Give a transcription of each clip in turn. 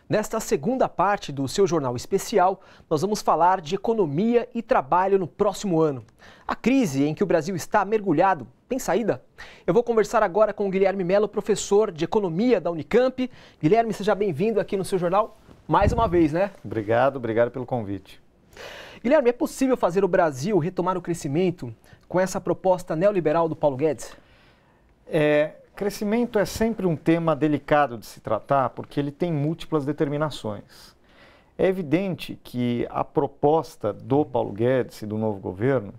Nesta segunda parte do seu jornal especial, nós vamos falar de economia e trabalho no próximo ano. A crise em que o Brasil está mergulhado tem saída? Eu vou conversar agora com o Guilherme Mello, professor de economia da Unicamp. Guilherme, seja bem-vindo aqui no seu jornal mais uma vez, né? Obrigado pelo convite. Guilherme, é possível fazer o Brasil retomar o crescimento com essa proposta neoliberal do Paulo Guedes? Crescimento é sempre um tema delicado de se tratar porque ele tem múltiplas determinações. É evidente que a proposta do Paulo Guedes e do novo governo,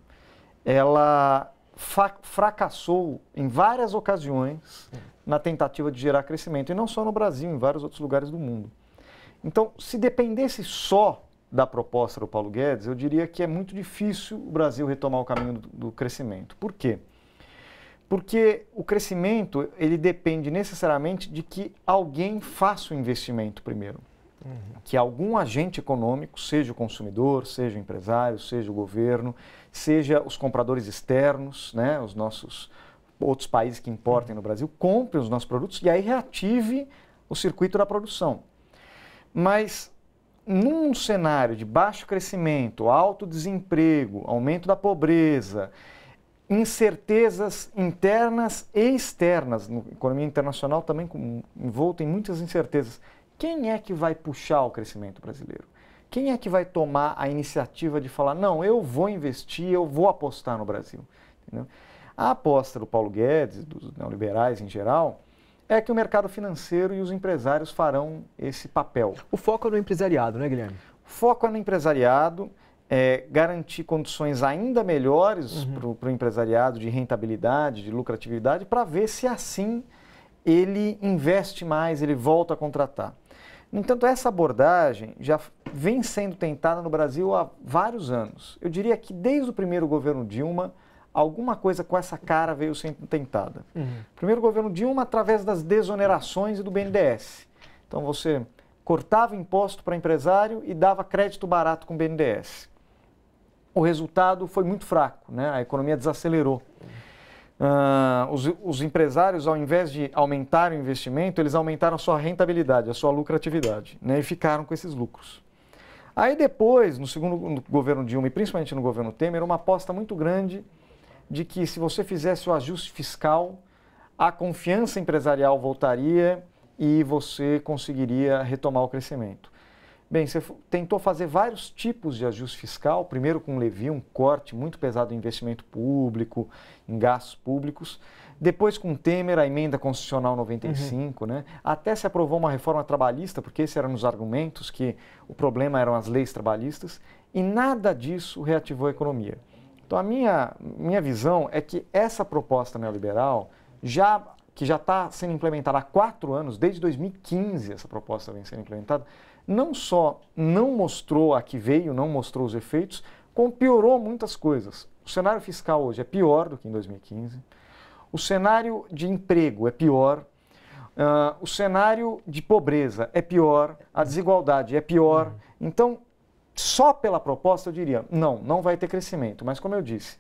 ela fracassou em várias ocasiões na tentativa de gerar crescimento, e não só no Brasil, em vários outros lugares do mundo. Então, se dependesse só da proposta do Paulo Guedes, eu diria que é muito difícil o Brasil retomar o caminho do crescimento. Por quê? Porque o crescimento, ele depende necessariamente de que alguém faça o investimento primeiro. Que algum agente econômico, seja o consumidor, seja o empresário, seja o governo, seja os compradores externos, né, os nossos outros países que importem no Brasil, comprem os nossos produtos e aí reative o circuito da produção. Mas num cenário de baixo crescimento, alto desemprego, aumento da pobreza, incertezas internas e externas, na economia internacional também envolta em muitas incertezas, quem é que vai puxar o crescimento brasileiro? Quem é que vai tomar a iniciativa de falar, não, eu vou investir, eu vou apostar no Brasil? Entendeu? A aposta do Paulo Guedes, dos neoliberais em geral, é que o mercado financeiro e os empresários farão esse papel. O foco é no empresariado, né, Guilherme? O foco é no empresariado, garantir condições ainda melhores para o empresariado de rentabilidade, de lucratividade, para ver se assim ele investe mais, ele volta a contratar. No entanto, essa abordagem já vem sendo tentada no Brasil há vários anos. Eu diria que desde o primeiro governo Dilma, alguma coisa com essa cara veio sendo tentada. Primeiro governo Dilma, através das desonerações e do BNDES. Então, você cortava imposto para empresário e dava crédito barato com o BNDES. O resultado foi muito fraco, né? A economia desacelerou. Os empresários, ao invés de aumentar o investimento, eles aumentaram a sua rentabilidade, a sua lucratividade, né? E ficaram com esses lucros. Aí depois, no governo Dilma e principalmente no governo Temer, uma aposta muito grande de que se você fizesse o ajuste fiscal, a confiança empresarial voltaria e você conseguiria retomar o crescimento. Bem, você tentou fazer vários tipos de ajuste fiscal, primeiro com o Levy, um corte muito pesado em investimento público, em gastos públicos, depois com Temer, a emenda constitucional 95, né? Até se aprovou uma reforma trabalhista, porque esses eram os argumentos, que o problema eram as leis trabalhistas, e nada disso reativou a economia. Então, a minha visão é que essa proposta neoliberal, que já está sendo implementada há 4 anos, desde 2015 essa proposta vem sendo implementada, não só não mostrou a que veio, não mostrou os efeitos, como piorou muitas coisas. O cenário fiscal hoje é pior do que em 2015, o cenário de emprego é pior, o cenário de pobreza é pior, a desigualdade é pior. Então, só pela proposta eu diria, não vai ter crescimento, mas como eu disse,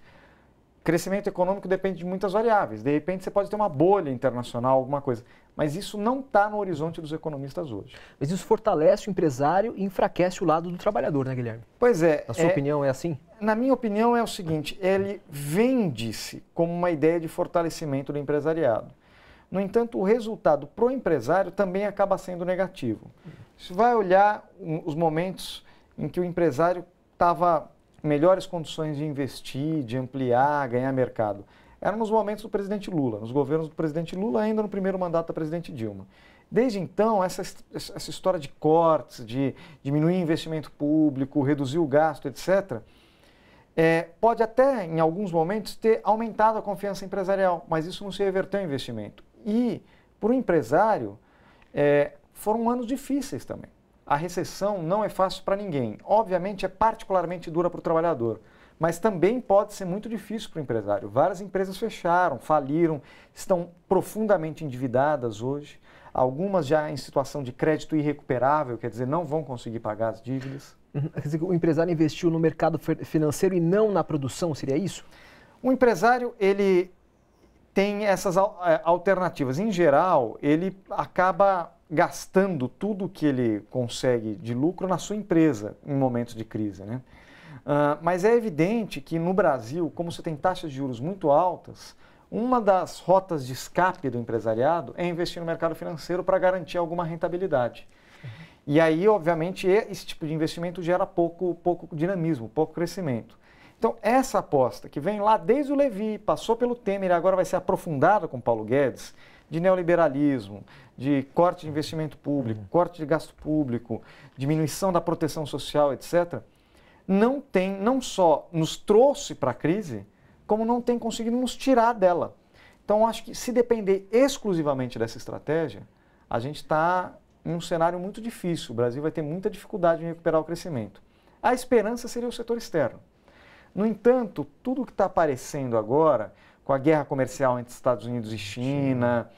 crescimento econômico depende de muitas variáveis. De repente você pode ter uma bolha internacional, alguma coisa. Mas isso não está no horizonte dos economistas hoje. Mas isso fortalece o empresário e enfraquece o lado do trabalhador, né, Guilherme? Pois é. Na sua opinião é assim? Na minha opinião é o seguinte, ele vende-se como uma ideia de fortalecimento do empresariado. No entanto, o resultado para o empresário também acaba sendo negativo. Você vai olhar os momentos em que o empresário estava melhores condições de investir, de ampliar, ganhar mercado. Eram nos momentos do presidente Lula, nos governos do presidente Lula, ainda no primeiro mandato da presidente Dilma. Desde então, essa história de cortes, de diminuir investimento público, reduzir o gasto, etc., pode até, em alguns momentos, ter aumentado a confiança empresarial, mas isso não se reverteu em investimento. E, para o empresário, foram anos difíceis também. A recessão não é fácil para ninguém. Obviamente, é particularmente dura para o trabalhador, mas também pode ser muito difícil para o empresário. Várias empresas fecharam, faliram, estão profundamente endividadas hoje, algumas já em situação de crédito irrecuperável, quer dizer, não vão conseguir pagar as dívidas. Quer dizer, o empresário investiu no mercado financeiro e não na produção, seria isso? O empresário, ele tem essas alternativas. Em geral, ele acaba gastando tudo que ele consegue de lucro na sua empresa em momentos de crise, né? Mas é evidente que no Brasil, como você tem taxas de juros muito altas, uma das rotas de escape do empresariado é investir no mercado financeiro para garantir alguma rentabilidade. E aí, obviamente, esse tipo de investimento gera pouco dinamismo, pouco crescimento. Então, essa aposta que vem lá desde o Levi, passou pelo Temer e agora vai ser aprofundada com Paulo Guedes, de neoliberalismo, de corte de investimento público, corte de gasto público, diminuição da proteção social, etc., não só nos trouxe para a crise, como não tem conseguido nos tirar dela. Então, acho que se depender exclusivamente dessa estratégia, a gente está em um cenário muito difícil. O Brasil vai ter muita dificuldade em recuperar o crescimento. A esperança seria o setor externo. No entanto, tudo o que está aparecendo agora, com a guerra comercial entre Estados Unidos e China,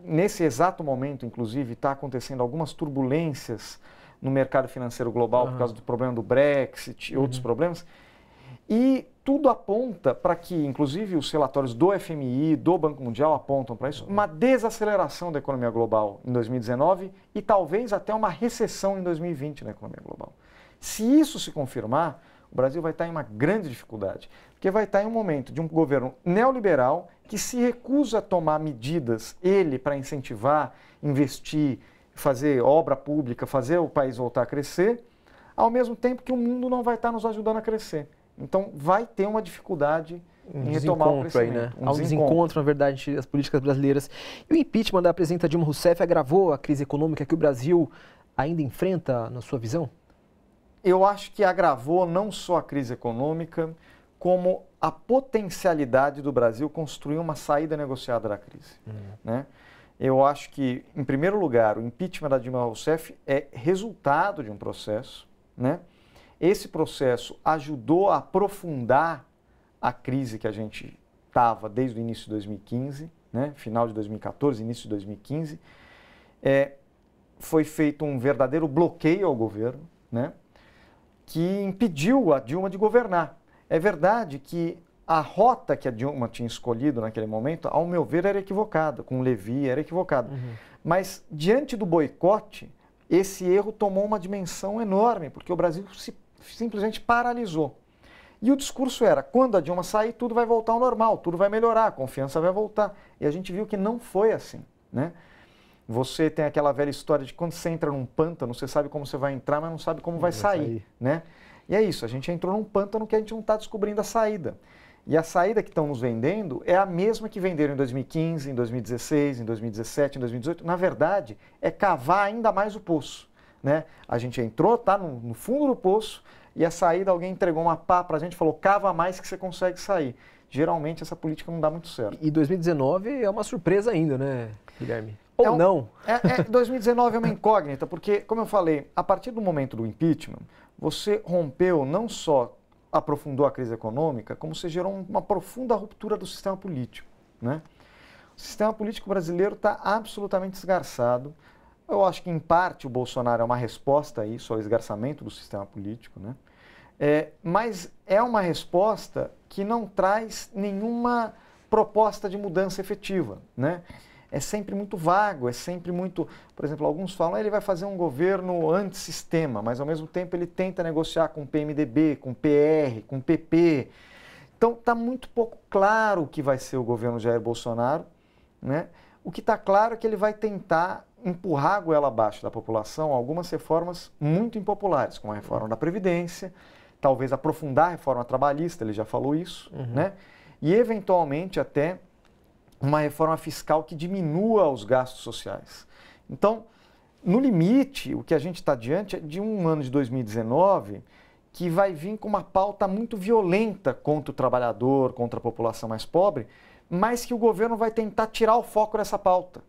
nesse exato momento, inclusive, está acontecendo algumas turbulências no mercado financeiro global por causa do problema do Brexit e outros problemas. E tudo aponta para que, inclusive os relatórios do FMI, do Banco Mundial apontam para isso, uma desaceleração da economia global em 2019 e talvez até uma recessão em 2020 na economia global. Se isso se confirmar, o Brasil vai estar em uma grande dificuldade, porque vai estar em um momento de um governo neoliberal que se recusa a tomar medidas, para incentivar, investir, fazer obra pública, fazer o país voltar a crescer, ao mesmo tempo que o mundo não vai estar nos ajudando a crescer. Então, vai ter uma dificuldade em retomar o crescimento. Aí, né? Há um desencontro, na verdade, entre as políticas brasileiras. E o impeachment da presidenta Dilma Rousseff agravou a crise econômica que o Brasil ainda enfrenta, na sua visão? Eu acho que agravou não só a crise econômica, como a potencialidade do Brasil construir uma saída negociada da crise. Né? Eu acho que, em primeiro lugar, o impeachment da Dilma Rousseff é resultado de um processo, né? Esse processo ajudou a aprofundar a crise que a gente estava desde o início de 2015, né? Final de 2014, início de 2015. Foi feito um verdadeiro bloqueio ao governo, né? Que impediu a Dilma de governar. É verdade que a rota que a Dilma tinha escolhido naquele momento, ao meu ver, era equivocada, com o Levi era equivocada. Mas, diante do boicote, esse erro tomou uma dimensão enorme, porque o Brasil simplesmente paralisou. E o discurso era, quando a Dilma sair, tudo vai voltar ao normal, tudo vai melhorar, a confiança vai voltar. E a gente viu que não foi assim, né? Você tem aquela velha história de quando você entra num pântano, você sabe como você vai entrar, mas não sabe como vai sair, né? E é isso, a gente entrou num pântano que a gente não está descobrindo a saída. E a saída que estão nos vendendo é a mesma que venderam em 2015, em 2016, em 2017, em 2018. Na verdade, é cavar ainda mais o poço, né? A gente entrou, está no fundo do poço, e a saída, alguém entregou uma pá para a gente e falou, cava mais que você consegue sair. Geralmente, essa política não dá muito certo. E 2019 é uma surpresa ainda, né, Guilherme? Ou não? 2019 é uma incógnita, porque, como eu falei, a partir do momento do impeachment, você rompeu, não só aprofundou a crise econômica, como você gerou uma profunda ruptura do sistema político, né? O sistema político brasileiro está absolutamente esgarçado. Eu acho que, em parte, o Bolsonaro é uma resposta a isso, ao esgarçamento do sistema político, né? Mas é uma resposta que não traz nenhuma proposta de mudança efetiva, né? É sempre muito vago, é sempre muito... Por exemplo, alguns falam, ele vai fazer um governo antissistema, mas ao mesmo tempo ele tenta negociar com o PMDB, com o PR, com o PP. Então está muito pouco claro o que vai ser o governo Jair Bolsonaro, né? O que está claro é que ele vai tentar empurrar a goela abaixo da população algumas reformas muito impopulares, como a reforma da Previdência, talvez aprofundar a reforma trabalhista, ele já falou isso, né? E eventualmente até uma reforma fiscal que diminua os gastos sociais. Então, no limite, o que a gente está diante é de um ano de 2019 que vai vir com uma pauta muito violenta contra o trabalhador, contra a população mais pobre, mas que o governo vai tentar tirar o foco dessa pauta,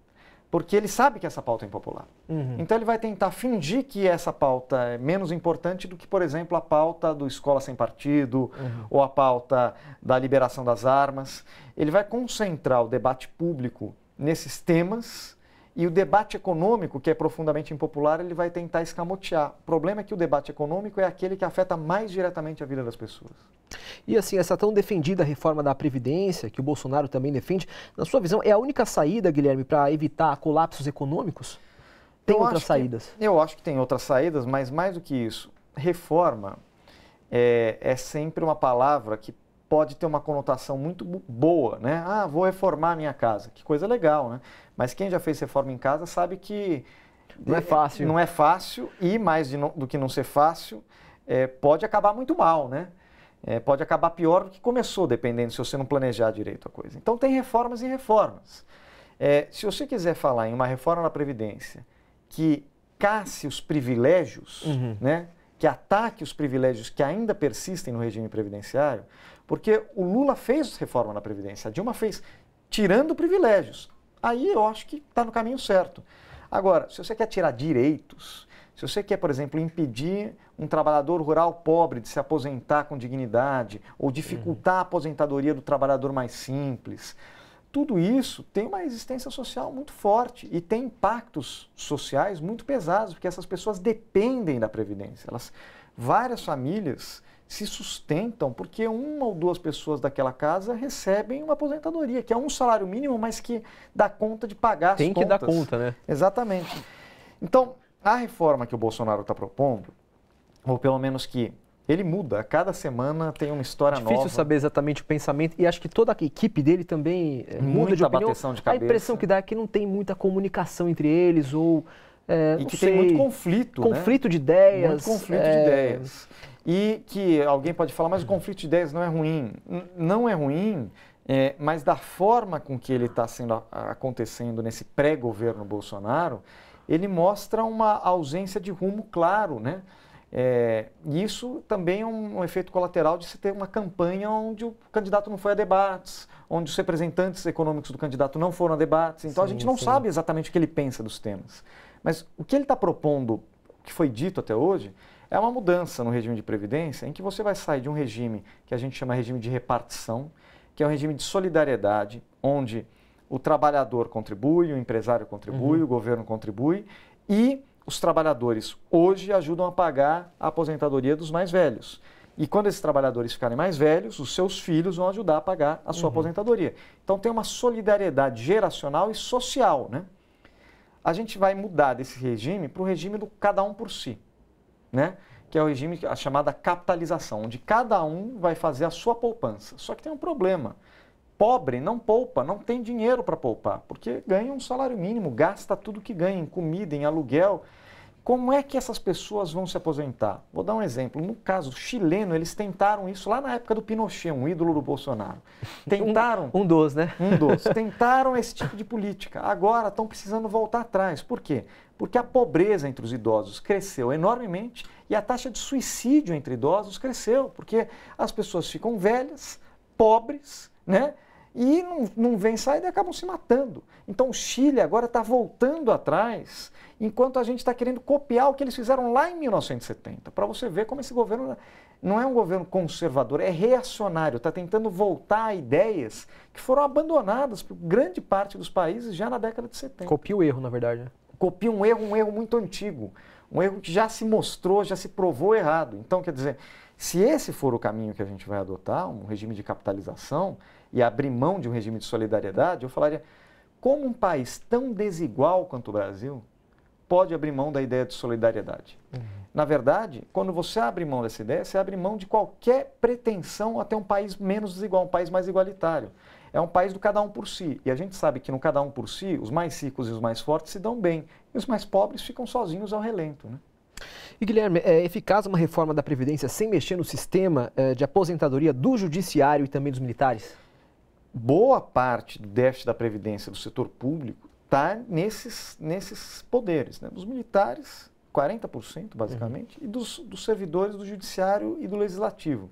porque ele sabe que essa pauta é impopular. Então ele vai tentar fingir que essa pauta é menos importante do que, por exemplo, a pauta do Escola Sem Partido ou a pauta da liberação das armas. Ele vai concentrar o debate público nesses temas E o debate econômico, que é profundamente impopular, ele vai tentar escamotear. O problema é que o debate econômico é aquele que afeta mais diretamente a vida das pessoas. E assim, essa tão defendida reforma da Previdência, que o Bolsonaro também defende, na sua visão, é a única saída, Guilherme, para evitar colapsos econômicos? Tem outras saídas? Eu acho que tem outras saídas, mas mais do que isso, reforma é sempre uma palavra que pode ter uma conotação muito boa, né? Ah, vou reformar a minha casa, que coisa legal, né? Mas quem já fez reforma em casa sabe que não é fácil. Não é fácil e mais do que não ser fácil, pode acabar muito mal, né? Pode acabar pior do que começou, dependendo se você não planejar direito a coisa. Então tem reformas e reformas. Se você quiser falar em uma reforma da Previdência que casse os privilégios, né? Que ataque os privilégios que ainda persistem no regime previdenciário, porque o Lula fez reforma na Previdência, a Dilma fez tirando privilégios. Aí eu acho que está no caminho certo. Agora, se você quer tirar direitos, se você quer, por exemplo, impedir um trabalhador rural pobre de se aposentar com dignidade, ou dificultar a aposentadoria do trabalhador mais simples, tudo isso tem uma existência social muito forte e tem impactos sociais muito pesados, porque essas pessoas dependem da Previdência. Várias famílias se sustentam porque uma ou duas pessoas daquela casa recebem uma aposentadoria, que é um salário mínimo, mas que dá conta de pagar as contas. Tem que dar conta, né? Exatamente. Então, a reforma que o Bolsonaro está propondo, ou pelo menos que ele muda, a cada semana tem uma história nova. Difícil saber exatamente o pensamento e acho que toda a equipe dele também muda de opinião. Bateção de cabeça. A impressão que dá é que não tem muita comunicação entre eles ou e que tem muito conflito, conflito de ideias. Muito conflito de ideias. E que alguém pode falar, mas o conflito de ideias não é ruim. Não é ruim, mas da forma com que ele está acontecendo nesse pré-governo Bolsonaro, ele mostra uma ausência de rumo claro, né? E isso também é um efeito colateral de se ter uma campanha onde o candidato não foi a debates, onde os representantes econômicos do candidato não foram a debates. Então a gente não sabe exatamente o que ele pensa dos temas. Mas o que ele está propondo, o que foi dito até hoje, é uma mudança no regime de previdência em que você vai sair de um regime que a gente chama regime de repartição, que é um regime de solidariedade, onde o trabalhador contribui, o empresário contribui, o governo contribui e os trabalhadores hoje ajudam a pagar a aposentadoria dos mais velhos. E quando esses trabalhadores ficarem mais velhos, os seus filhos vão ajudar a pagar a sua aposentadoria. Então tem uma solidariedade geracional e social, né? A gente vai mudar desse regime para o regime do cada um por si, né? Que é o regime, a chamada capitalização, onde cada um vai fazer a sua poupança. Só que tem um problema. Pobre não poupa, não tem dinheiro para poupar, porque ganha um salário mínimo, gasta tudo que ganha em comida, em aluguel. Como é que essas pessoas vão se aposentar? Vou dar um exemplo. No caso chileno, eles tentaram isso lá na época do Pinochet, um ídolo do Bolsonaro. Tentaram... Um dos, né? Um dos. Tentaram esse tipo de política. Agora estão precisando voltar atrás. Por quê? Porque a pobreza entre os idosos cresceu enormemente e a taxa de suicídio entre idosos cresceu, porque as pessoas ficam velhas, pobres, né? E não vem saída e acabam se matando. Então o Chile agora está voltando atrás, enquanto a gente está querendo copiar o que eles fizeram lá em 1970. Para você ver como esse governo não é um governo conservador, é reacionário, está tentando voltar a ideias que foram abandonadas por grande parte dos países já na década de 70. Copia o erro, na verdade, né? Copia um erro muito antigo, um erro que já se mostrou, já se provou errado. Então, quer dizer, se esse for o caminho que a gente vai adotar, um regime de capitalização, e abrir mão de um regime de solidariedade, eu falaria, como um país tão desigual quanto o Brasil pode abrir mão da ideia de solidariedade? Na verdade, quando você abre mão dessa ideia, você abre mão de qualquer pretensão a ter um país menos desigual, um país mais igualitário. É um país do cada um por si. E a gente sabe que no cada um por si, os mais ricos e os mais fortes se dão bem. E os mais pobres ficam sozinhos ao relento, né? E Guilherme, é eficaz uma reforma da Previdência sem mexer no sistema de aposentadoria do Judiciário e também dos militares? Boa parte do déficit da Previdência do setor público está nesses poderes, né? Dos militares, 40% basicamente, e dos servidores do Judiciário e do Legislativo.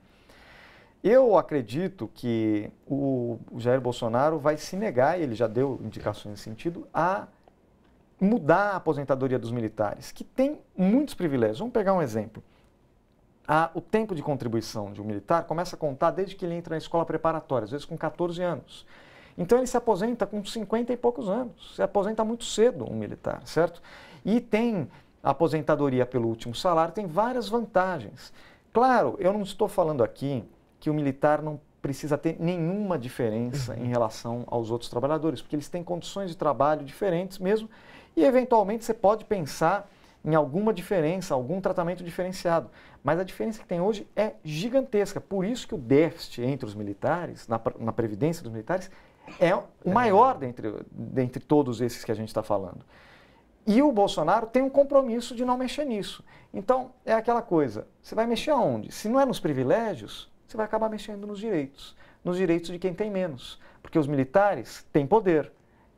Eu acredito que o Jair Bolsonaro vai se negar, e ele já deu indicações nesse sentido, a mudar a aposentadoria dos militares, que tem muitos privilégios. Vamos pegar um exemplo. O tempo de contribuição de um militar começa a contar desde que ele entra na escola preparatória, às vezes com 14 anos. Então ele se aposenta com 50 e poucos anos, se aposenta muito cedo um militar, certo? E tem a aposentadoria pelo último salário, tem várias vantagens. Claro, eu não estou falando aqui que o militar não precisa ter nenhuma diferença em relação aos outros trabalhadores, porque eles têm condições de trabalho diferentes mesmo, e eventualmente você pode pensar em alguma diferença, algum tratamento diferenciado. Mas a diferença que tem hoje é gigantesca. Por isso que o déficit entre os militares, na previdência dos militares, é o maior dentre todos esses que a gente está falando. E o Bolsonaro tem um compromisso de não mexer nisso. Então, é aquela coisa, você vai mexer aonde? Se não é nos privilégios, você vai acabar mexendo nos direitos de quem tem menos. Porque os militares têm poder.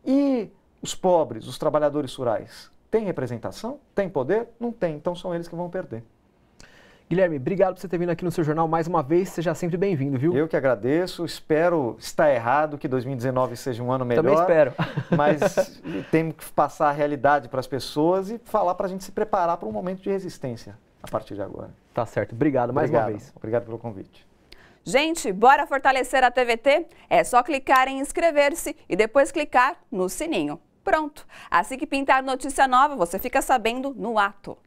E os pobres, os trabalhadores rurais, têm representação? Têm poder? Não tem, então são eles que vão perder. Guilherme, obrigado por você ter vindo aqui no seu jornal mais uma vez, seja sempre bem-vindo, viu? Eu que agradeço, espero estar errado, que 2019 seja um ano melhor. Também espero. Mas temos que passar a realidade para as pessoas e falar para a gente se preparar para um momento de resistência a partir de agora. Tá certo, obrigado mais uma vez. Obrigado pelo convite. Gente, bora fortalecer a TVT? É só clicar em inscrever-se e depois clicar no sininho. Pronto! Assim que pintar notícia nova, você fica sabendo no ato.